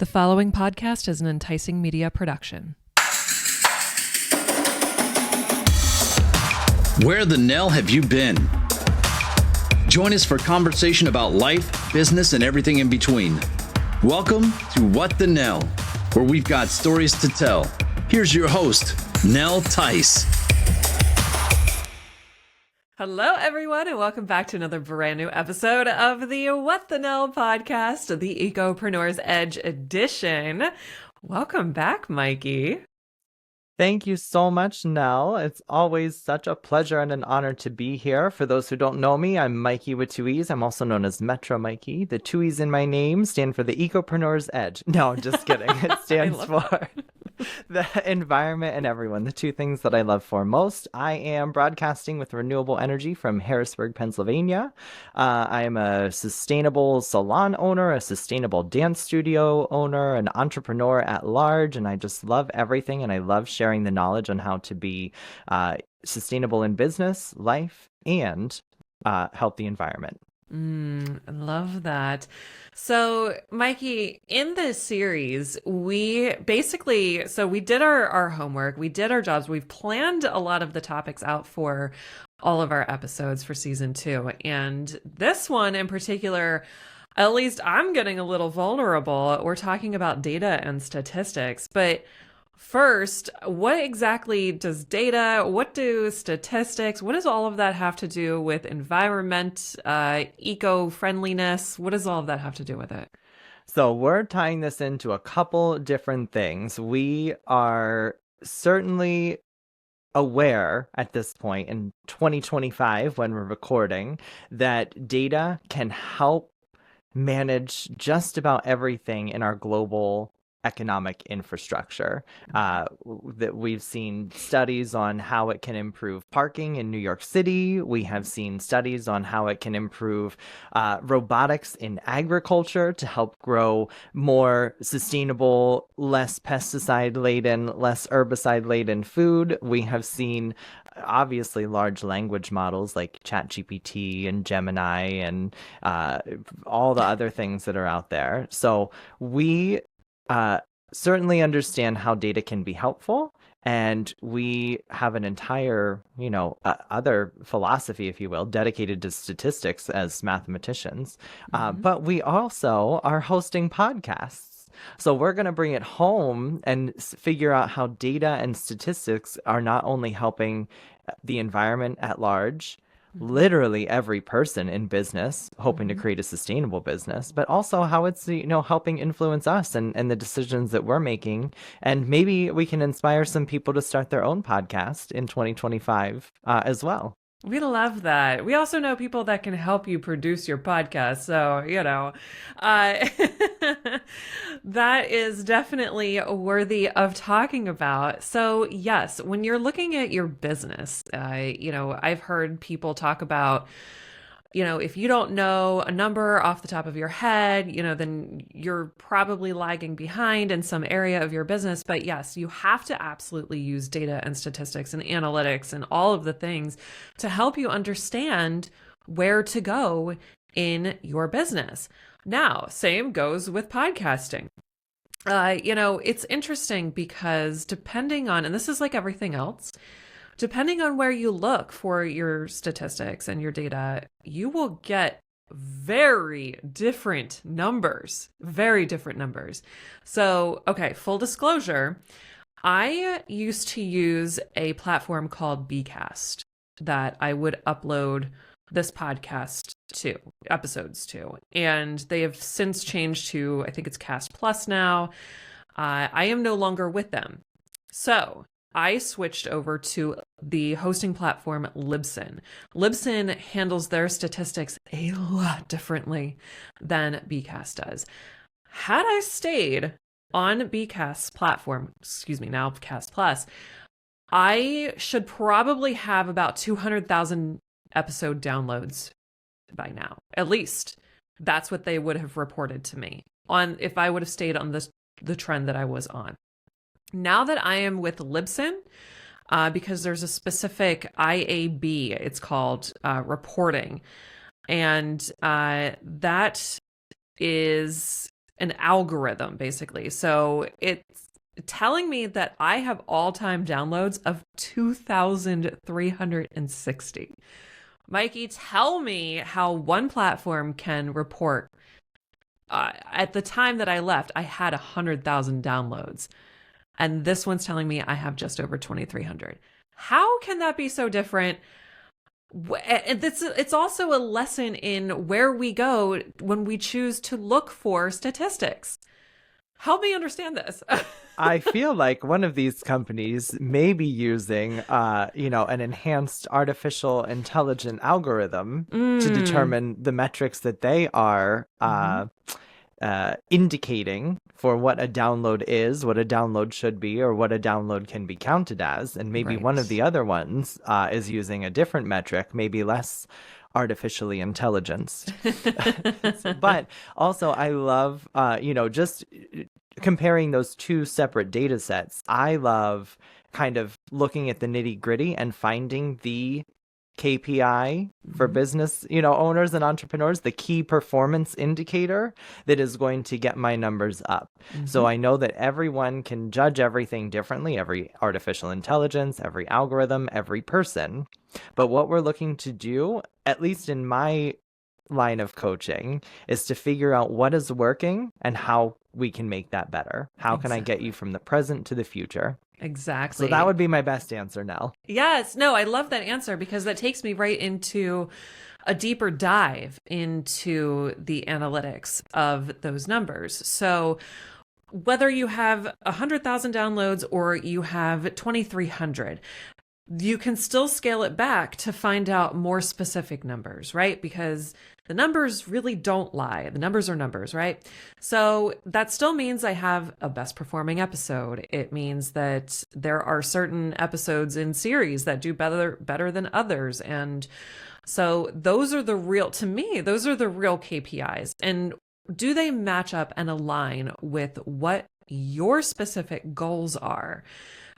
The following podcast is an Enticing Media production. Where the Nell have you been? Join us for conversation about life, business, and everything in between. Welcome to What the Nell, where we've got stories to tell. Here's your host, Nell Tice. Hello, everyone, and welcome back to another brand new episode of the What the Nell podcast, the EcoPreneur's Edge edition. Welcome back, Mikee. Thank you so much, Nell. It's always such a pleasure and an honor to be here. For those who don't know me, I'm Mikee with two E's. I'm also known as Metro Mikee. The two E's in my name stand for the EcoPreneur's Edge. No, just kidding. It stands for the environment and everyone, the two things that I love for most. I am broadcasting with renewable energy from Harrisburg, Pennsylvania. I am a sustainable salon owner, a sustainable dance studio owner, an entrepreneur at large, and I just love everything, and I love sharing the knowledge on how to be sustainable in business, life, and help the environment. I love that. So, Mikee, in this series, we did our homework, we did our jobs, we've planned a lot of the topics out for all of our episodes for season 2. And this one in particular, at least I'm getting a little vulnerable. We're talking about data and statistics, but first, what exactly does data, what do statistics, what does all of that have to do with environment, eco-friendliness? What does all of that have to do with it? So we're tying this into a couple different things. We are certainly aware at this point in 2025, when we're recording, that data can help manage just about everything in our global economic infrastructure. That we've seen studies on how it can improve parking in New York City. We have seen studies on how it can improve robotics in agriculture to help grow more sustainable, less pesticide-laden, less herbicide-laden food. We have seen obviously large language models like ChatGPT and Gemini and all the other things that are out there. So we certainly understand how data can be helpful, and we have an entire, other philosophy, if you will, dedicated to statistics as mathematicians. But we also are hosting podcasts. So we're going to bring it home and figure out how data and statistics are not only helping the environment at large, literally every person in business hoping to create a sustainable business, but also how it's, helping influence us and the decisions that we're making. And maybe we can inspire some people to start their own podcast in 2025 as well. We love that. We also know people that can help you produce your podcast. So, that is definitely worthy of talking about. So, yes, when you're looking at your business, I've heard people talk about, if you don't know a number off the top of your head, then you're probably lagging behind in some area of your business. But yes, you have to absolutely use data and statistics and analytics and all of the things to help you understand where to go in your business. Now, same goes with podcasting. It's interesting because depending on, and this is like everything else, depending on where you look for your statistics and your data, you will get very different numbers. So, okay, full disclosure, I used to use a platform called BCAST that I would upload this podcast to, episodes to, and they have since changed to, I think it's Cast Plus now. I am no longer with them. So I switched over to the hosting platform Libsyn. Libsyn handles their statistics a lot differently than BCAST does. Had I stayed on BCAST's platform, now Cast Plus, I should probably have about 200,000 episode downloads by now. At least that's what they would have reported to me on if I would have stayed on the trend that I was on. Now that I am with Libsyn, because there's a specific IAB, it's called reporting, and that is an algorithm, basically. So it's telling me that I have all-time downloads of 2,360. Mikey, tell me how one platform can report. At the time that I left, I had 100,000 downloads. And this one's telling me I have just over 2,300. How can that be so different? It's also a lesson in where we go when we choose to look for statistics. Help me understand this. I feel like one of these companies may be using, an enhanced artificial intelligent algorithm to determine the metrics that they are indicating for what a download is, what a download should be, or what a download can be counted as. And maybe one of the other ones is using a different metric, maybe less artificially intelligence. But also, I love, just comparing those two separate data sets. I love kind of looking at the nitty gritty and finding the KPI for business, owners and entrepreneurs, the key performance indicator that is going to get my numbers up. So I know that everyone can judge everything differently, every artificial intelligence, every algorithm, every person. But what we're looking to do, at least in my line of coaching, is to figure out what is working and how we can make that better. How can I get you from the present to the future? Exactly. So that would be my best answer, Nell. Yes. No, I love that answer because that takes me right into a deeper dive into the analytics of those numbers. So whether you have 100,000 downloads or you have 2,300, you can still scale it back to find out more specific numbers, right? Because the numbers really don't lie. The numbers are numbers, right? So that still means I have a best performing episode. It means that there are certain episodes in series that do better than others. And so those are the real KPIs. And do they match up and align with what your specific goals are?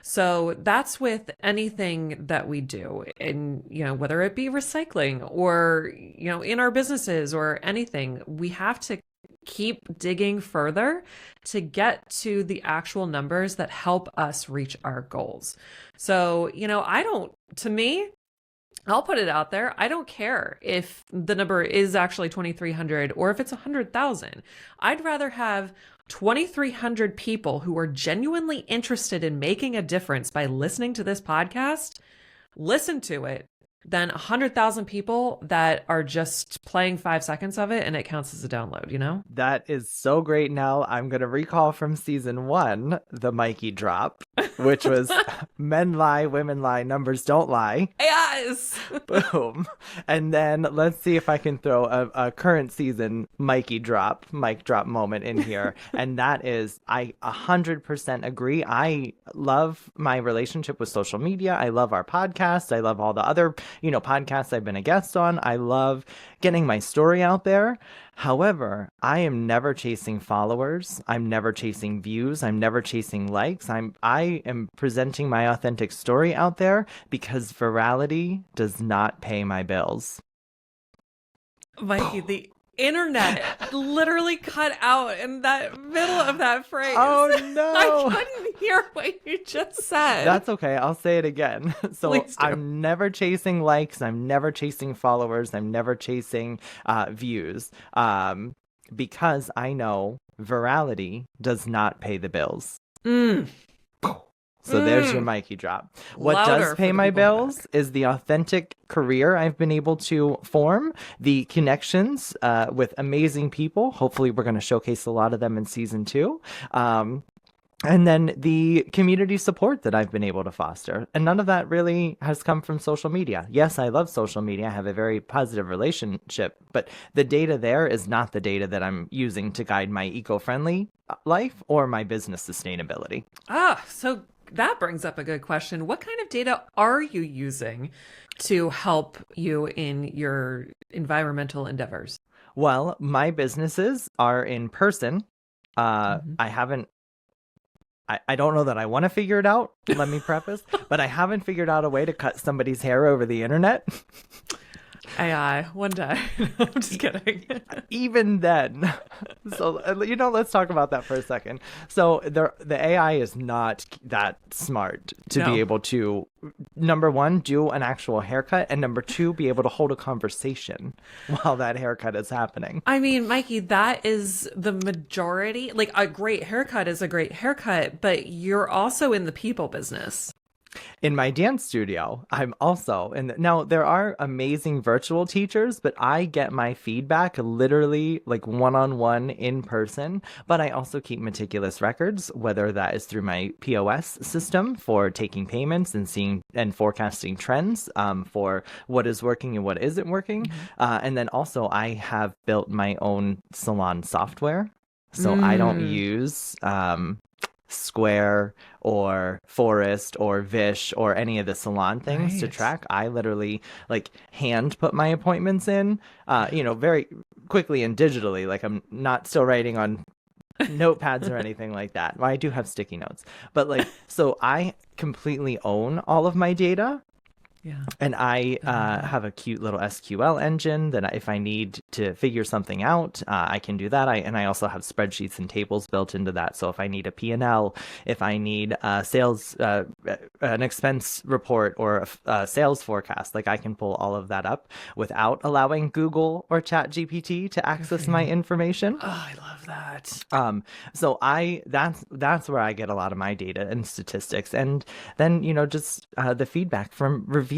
So that's with anything that we do, and whether it be recycling or in our businesses or anything, we have to keep digging further to get to the actual numbers that help us reach our goals. So I'll put it out there. I don't care if the number is actually 2,300 or if it's 100,000. I'd rather have 2,300 people who are genuinely interested in making a difference by listening to this podcast, listen to it, than 100,000 people that are just playing 5 seconds of it and it counts as a download, That is so great, Nell. I'm going to recall from season 1, the Mikey drop, which was men lie, women lie, numbers don't lie. Yes! Boom. And then let's see if I can throw a current season mic drop moment in here. And that is, I 100% agree. I love my relationship with social media. I love our podcast. I love all the other podcasts I've been a guest on. I love getting my story out there. However, I am never chasing followers. I'm never chasing views. I'm never chasing likes. I am presenting my authentic story out there because virality does not pay my bills. Mikey, the internet literally cut out in that middle of that phrase. Oh no! I couldn't hear what you just said. That's okay. I'll say it again. So I'm never chasing likes. I'm never chasing followers. I'm never chasing views. Because I know virality does not pay the bills. So there's your Mikey drop. What does pay my bills is the authentic career I've been able to form, the connections with amazing people. Hopefully we're going to showcase a lot of them in season 2. And then the community support that I've been able to foster. And none of that really has come from social media. Yes, I love social media. I have a very positive relationship, but the data there is not the data that I'm using to guide my eco-friendly life or my business sustainability. So that brings up a good question. What kind of data are you using to help you in your environmental endeavors? Well, my businesses are in person. I don't know that I want to figure it out, let me preface, but I haven't figured out a way to cut somebody's hair over the internet. AI one day. I'm just kidding. Even then. So, let's talk about that for a second. So the AI is not that smart to No. be able to, number one, do an actual haircut, and number two, be able to hold a conversation while that haircut is happening. I mean, Mikey, that is the majority. Like, a great haircut is a great haircut, but you're also in the people business. In my dance studio, I'm also, and now there are amazing virtual teachers, but I get my feedback literally like one-on-one in person. But I also keep meticulous records, whether that is through my POS system for taking payments and seeing and forecasting trends for what is working and what isn't working. And then also I have built my own salon software. So I don't use Square or Forest or Vish or any of the salon things to track. I literally like hand put my appointments in, very quickly and digitally. Like I'm not still writing on notepads or anything like that. Well, I do have sticky notes, but like, so I completely own all of my data. Yeah. And I have a cute little SQL engine that if I need to figure something out, I can do that. I also have spreadsheets and tables built into that. So if I need a P&L, if I need sales, an expense report or a sales forecast, like I can pull all of that up without allowing Google or ChatGPT to access my information. Oh, I love that. So that's where I get a lot of my data and statistics, and then just the feedback from reviews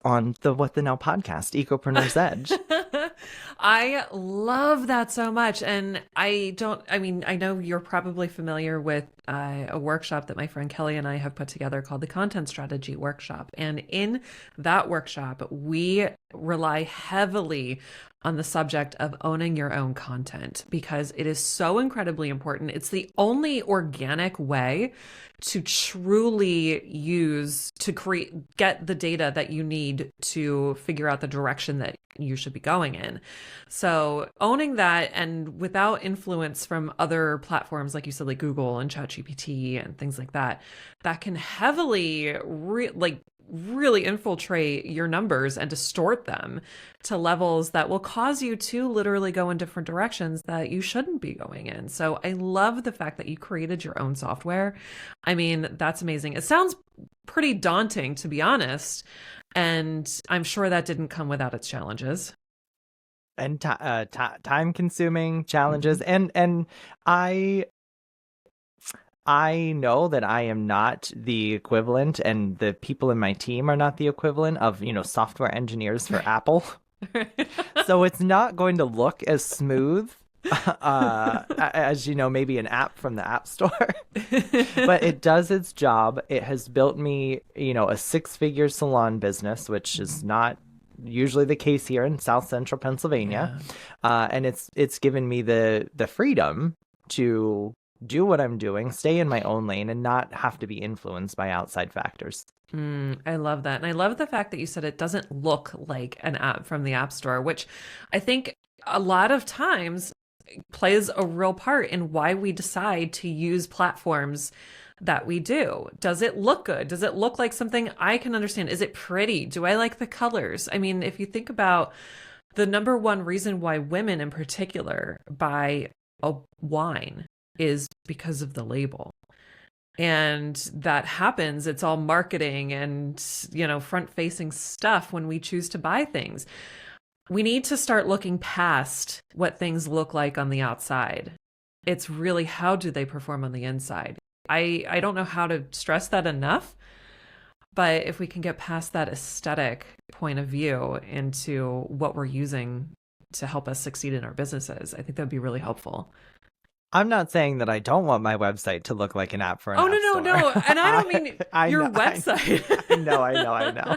on the What the Nell podcast, Ecopreneur's Edge. I love that so much. And I know you're probably familiar with a workshop that my friend Kelly and I have put together called the Content Strategy Workshop. And in that workshop, we rely heavily on the subject of owning your own content because it is so incredibly important. It's the only organic way to truly get the data that you need to figure out the direction that you should be going in. So owning that, and without influence from other platforms, like you said, like Google and ChatGPT and things like that, that can heavily really infiltrate your numbers and distort them to levels that will cause you to literally go in different directions that you shouldn't be going in. So I love the fact that you created your own software. I mean, that's amazing. It sounds pretty daunting, to be honest, and I'm sure that didn't come without its challenges. And time-consuming challenges, and I know that I am not the equivalent, and the people in my team are not the equivalent of, software engineers for Apple. So it's not going to look as smooth as, maybe an app from the App Store. But it does its job. It has built me, a six-figure salon business, which is not usually the case here in South Central Pennsylvania. Yeah. And it's given me the freedom to do what I'm doing, stay in my own lane, and not have to be influenced by outside factors. I love that. And I love the fact that you said it doesn't look like an app from the App Store, which I think a lot of times plays a real part in why we decide to use platforms that we do. Does it look good? Does it look like something I can understand? Is it pretty? Do I like the colors? I mean, if you think about the number one reason why women in particular buy a wine is because of the label. And that happens. It's all marketing and, front-facing stuff when we choose to buy things. We need to start looking past what things look like on the outside. It's really, how do they perform on the inside? I don't know how to stress that enough, but if we can get past that aesthetic point of view into what we're using to help us succeed in our businesses, I think that would be really helpful. I'm not saying that I don't want my website to look like an app for an app store. No. And I don't mean your website. I know.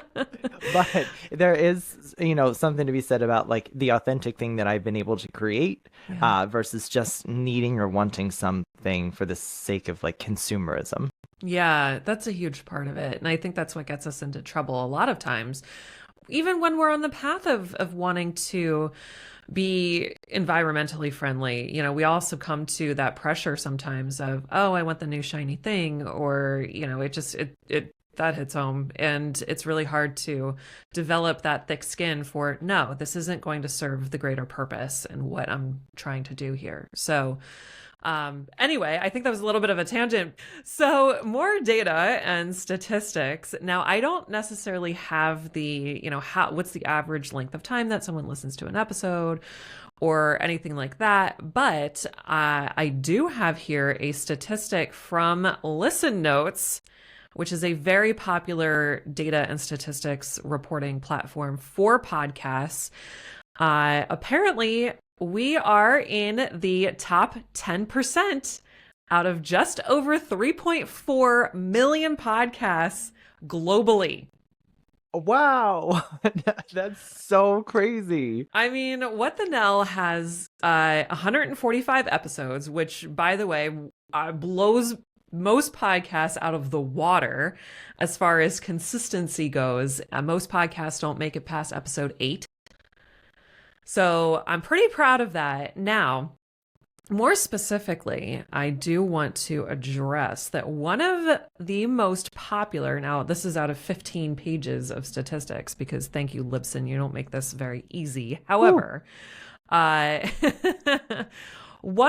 But there is, something to be said about like the authentic thing that I've been able to create versus just needing or wanting something for the sake of like consumerism. Yeah, that's a huge part of it. And I think that's what gets us into trouble a lot of times, even when we're on the path of wanting to be environmentally friendly. We all succumb to that pressure sometimes of, oh, I want the new shiny thing, or, it that hits home. And it's really hard to develop that thick skin for, no, this isn't going to serve the greater purpose and what I'm trying to do here. So anyway, I think that was a little bit of a tangent. So more data and statistics. Now, I don't necessarily have the, what's the average length of time that someone listens to an episode or anything like that. But I do have here a statistic from Listen Notes, which is a very popular data and statistics reporting platform for podcasts. Apparently, we are in the top 10% out of just over 3.4 million podcasts globally. Wow, that's so crazy. I mean, What the Nell has 145 episodes, which, by the way, blows most podcasts out of the water as far as consistency goes. Most podcasts don't make it past episode 8. So I'm pretty proud of that. Now, more specifically, I do want to address that one of the most popular, now this is out of 15 pages of statistics, because thank you, Libsyn, you don't make this very easy. However, one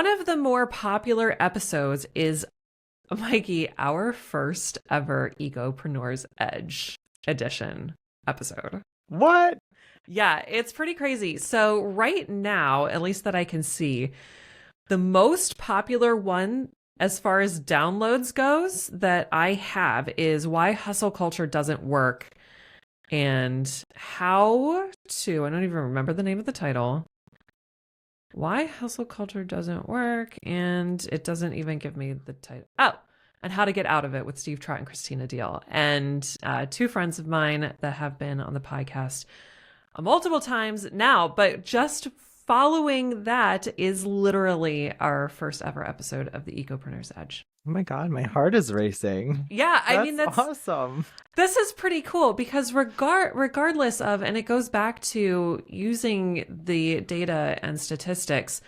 of the more popular episodes is, Mikey, our first ever Ecopreneur's Edge edition episode. What? Yeah, it's pretty crazy. So right now, at least that I can see, the most popular one as far as downloads goes that I have is Why Hustle Culture Doesn't Work and How to, I don't even remember the name of the title. Why Hustle Culture Doesn't Work, and it doesn't even give me the title. Oh, and How to Get Out of It with Steve Trott and Christina Deal. And two friends of mine that have been on the podcast multiple times now, but just following that is literally our first ever episode of the Ecopreneur's Edge. Oh my God, my heart is racing. Yeah, I mean, that's awesome. This is pretty cool because regardless of, and it goes back to using the data and statistics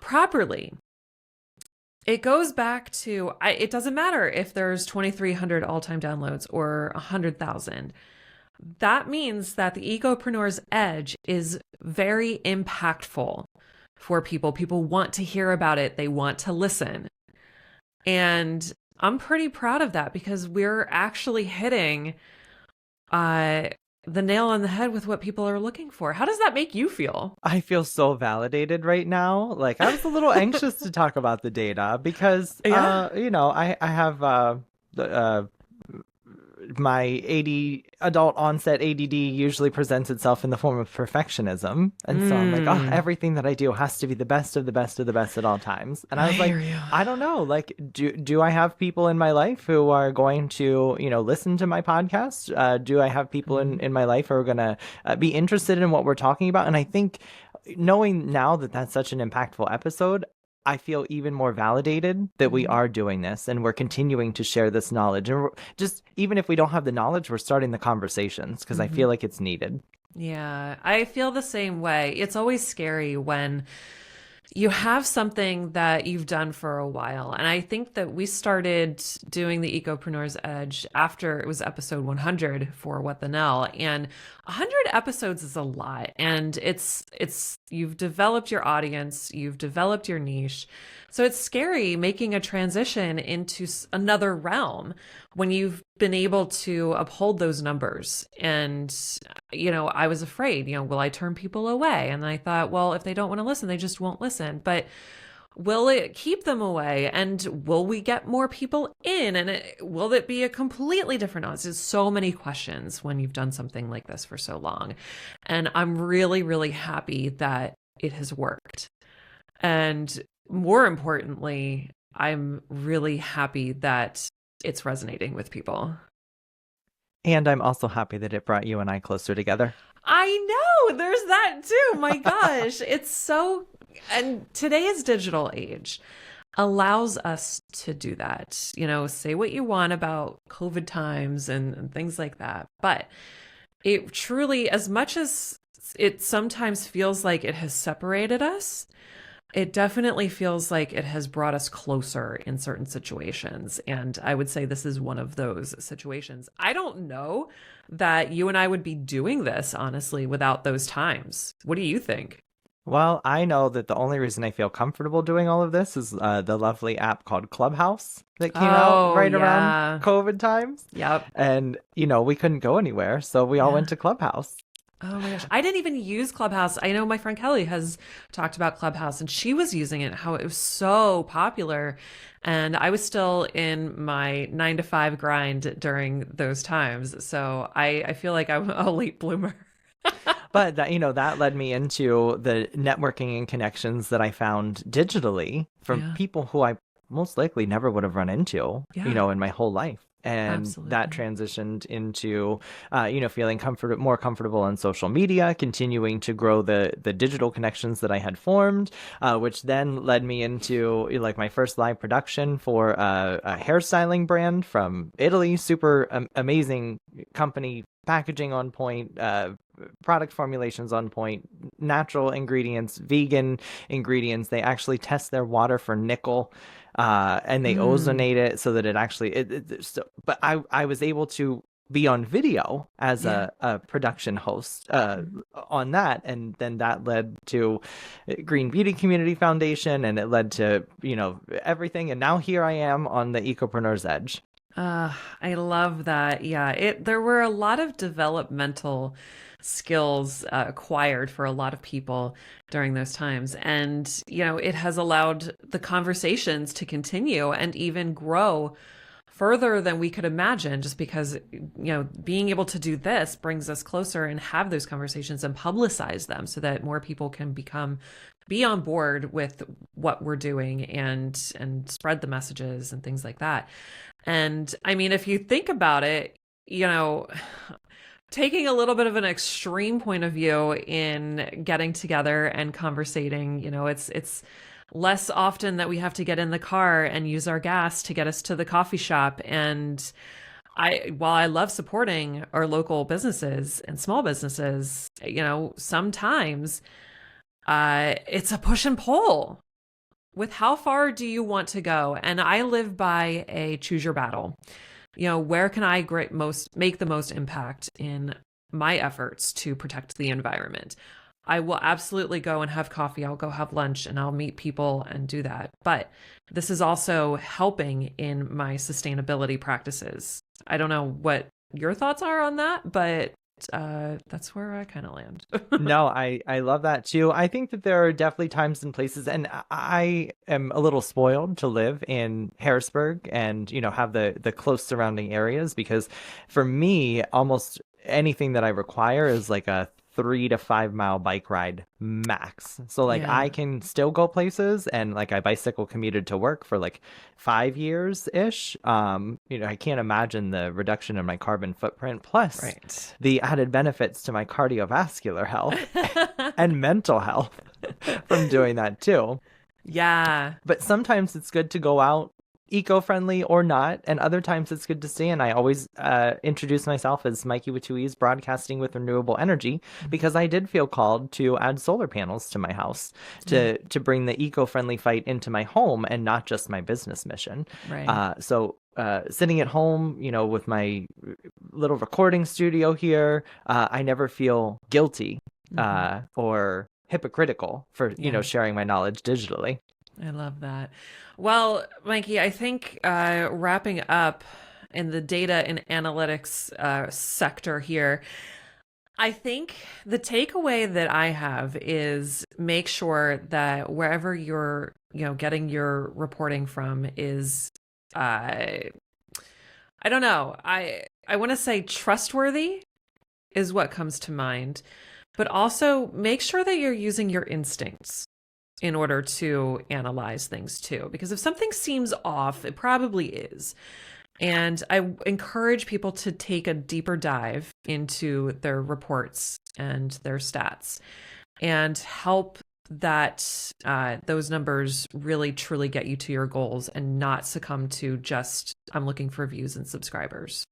properly, it goes back to, it doesn't matter if there's 2,300 all-time downloads or 100,000. That means that the Ecopreneur's Edge is very impactful for people. People want to hear about it. They want to listen. And I'm pretty proud of that because we're actually hitting the nail on the head with what people are looking for. How does that make you feel? I feel so validated right now. Like, I was a little anxious to talk about the data because, I have my adult onset ADD usually presents itself in the form of perfectionism. And so I'm like, oh, everything that I do has to be the best of the best of the best at all times. And I was like, I don't know, like, do I have people in my life who are going to, listen to my podcast? Do I have people in my life who are going to be interested in what we're talking about? And I think knowing now that that's such an impactful episode, I feel even more validated that we are doing this and we're continuing to share this knowledge. And just even if we don't have the knowledge, we're starting the conversations because I feel like it's needed. Yeah, I feel the same way. It's always scary when you have something that you've done for a while. And I think that we started doing the Ecopreneur's Edge after it was episode 100 for What the Nell. And 100 episodes is a lot. And it's you've developed your audience, you've developed your niche. So it's scary making a transition into another realm when you've been able to uphold those numbers. And, I was afraid, will I turn people away? And I thought, well, if they don't want to listen, they just won't listen. But will it keep them away? And will we get more people in? And will it be a completely different audience? There's so many questions when you've done something like this for so long. And I'm really, really happy that it has worked. And more importantly, I'm really happy that it's resonating with people. And I'm also happy that it brought you and I closer together. I know, there's that too. My gosh, it's so, and today's digital age allows us to do that. Say what you want about COVID times and things like that. But it truly, as much as it sometimes feels like it has separated us, It definitely feels like it has brought us closer in certain situations. And I would say this is one of those situations. I don't know that you and I would be doing this, honestly, without those times. What do you think? Well, I know that the only reason I feel comfortable doing all of this is the lovely app called Clubhouse that came out Oh, right around yeah. COVID times. Yep. And, we couldn't go anywhere, so we all Yeah. went to Clubhouse. Oh my gosh. I didn't even use Clubhouse. I know my friend Kelly has talked about Clubhouse and she was using it, how it was so popular. And I was still in my 9 to 5 grind during those times. So I feel like I'm a late bloomer. But that led me into the networking and connections that I found digitally from Yeah. people who I most likely never would have run into, Yeah. in my whole life. And that Absolutely. transitioned into, feeling more comfortable on social media, continuing to grow the digital connections that I had formed, which then led me into like my first live production for a hairstyling brand from Italy. Super amazing company, packaging on point, product formulations on point, natural ingredients, vegan ingredients. They actually test their water for nickel, and they Mm. ozonate it so that it actually. But I was able to be on video as Yeah. a production host Mhm. on that, and then that led to Green Beauty Community Foundation, and it led to everything. And now here I am on the Ecopreneur's Edge. I love that. Yeah, there were a lot of developmental skills acquired for a lot of people during those times. And, it has allowed the conversations to continue and even grow further than we could imagine, just because, being able to do this brings us closer and have those conversations and publicize them so that more people can be on board with what we're doing and spread the messages and things like that. And I mean, if you think about it, taking a little bit of an extreme point of view in getting together and conversating, it's less often that we have to get in the car and use our gas to get us to the coffee shop. And while I love supporting our local businesses and small businesses, sometimes it's a push and pull with how far do you want to go? And I live by a choose your battle. Where can I make the most impact in my efforts to protect the environment? I will absolutely go and have coffee. I'll go have lunch and I'll meet people and do that. But this is also helping in my sustainability practices. I don't know what your thoughts are on that, but that's where I kind of land. No, I love that too. I think that there are definitely times and places, and I am a little spoiled to live in Harrisburg and have the close surrounding areas, because for me, almost anything that I require is like a 3 to 5 mile bike ride max. So like Yeah. I can still go places, and like I bicycle commuted to work for like 5 years ish. I can't imagine the reduction in my carbon footprint, plus Right. the added benefits to my cardiovascular health and mental health from doing that too. Yeah. But sometimes it's good to go out eco-friendly or not, and other times it's good to stay in. I always introduce myself as Mikey with 2 E's, broadcasting with renewable energy, because I did feel called to add solar panels to my house to bring the eco-friendly fight into my home and not just my business mission. Right. So sitting at home, with my little recording studio here, I never feel guilty or hypocritical for Yeah. sharing my knowledge digitally. I love that. Well, Mikey, I think wrapping up in the data and analytics sector here, I think the takeaway that I have is make sure that wherever you're, getting your reporting from is, I don't know, I want to say trustworthy is what comes to mind, but also make sure that you're using your instincts in order to analyze things too. Because if something seems off, it probably is. And I encourage people to take a deeper dive into their reports and their stats and help that those numbers really truly get you to your goals and not succumb to just, I'm looking for views and subscribers.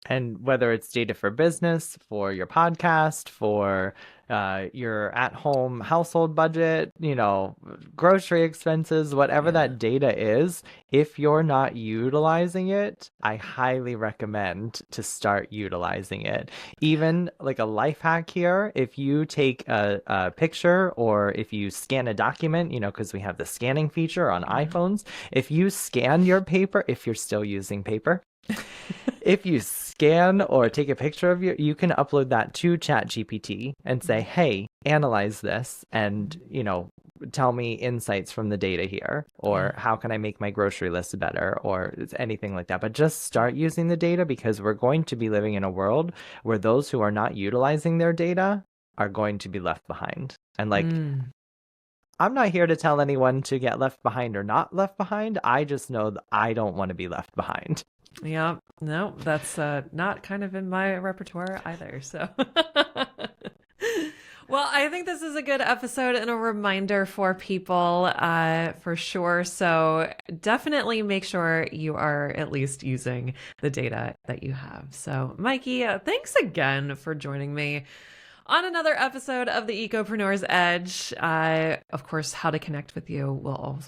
And whether it's data for business, for your podcast, for your at-home household budget, grocery expenses, whatever that data is, if you're not utilizing it, I highly recommend to start utilizing it. Even like a life hack here, if you take a picture or if you scan a document, because we have the scanning feature on iPhones, if you scan your paper, if you're still using paper, if you scan or take a picture of you can upload that to ChatGPT and say, hey, analyze this and, tell me insights from the data here, or how can I make my grocery list better, or anything like that. But just start using the data, because we're going to be living in a world where those who are not utilizing their data are going to be left behind. And I'm not here to tell anyone to get left behind or not left behind. I just know that I don't want to be left behind. Yeah, no, that's not kind of in my repertoire either. So, well, I think this is a good episode and a reminder for people for sure. So definitely make sure you are at least using the data that you have. So Mikee, thanks again for joining me on another episode of the Ecopreneur's Edge. Of course, how to connect with you will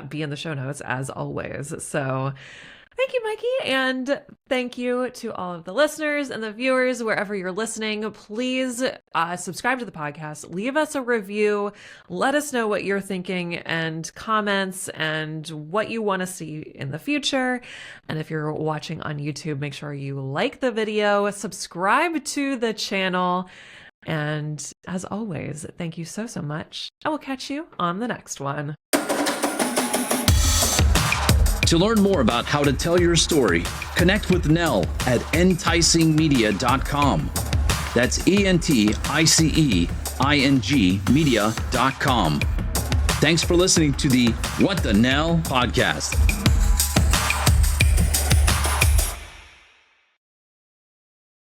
be in the show notes as always. So thank you, Mikee, and thank you to all of the listeners and the viewers wherever you're listening. Please subscribe to the podcast, leave us a review, let us know what you're thinking and comments and what you want to see in the future. And if you're watching on YouTube, make sure you like the video, subscribe to the channel. And as always, thank you so much. I will catch you on the next one. To learn more about how to tell your story, connect with Nell at enticingmedia.com. That's ENTICEING media.com. Thanks for listening to the What the Nell podcast.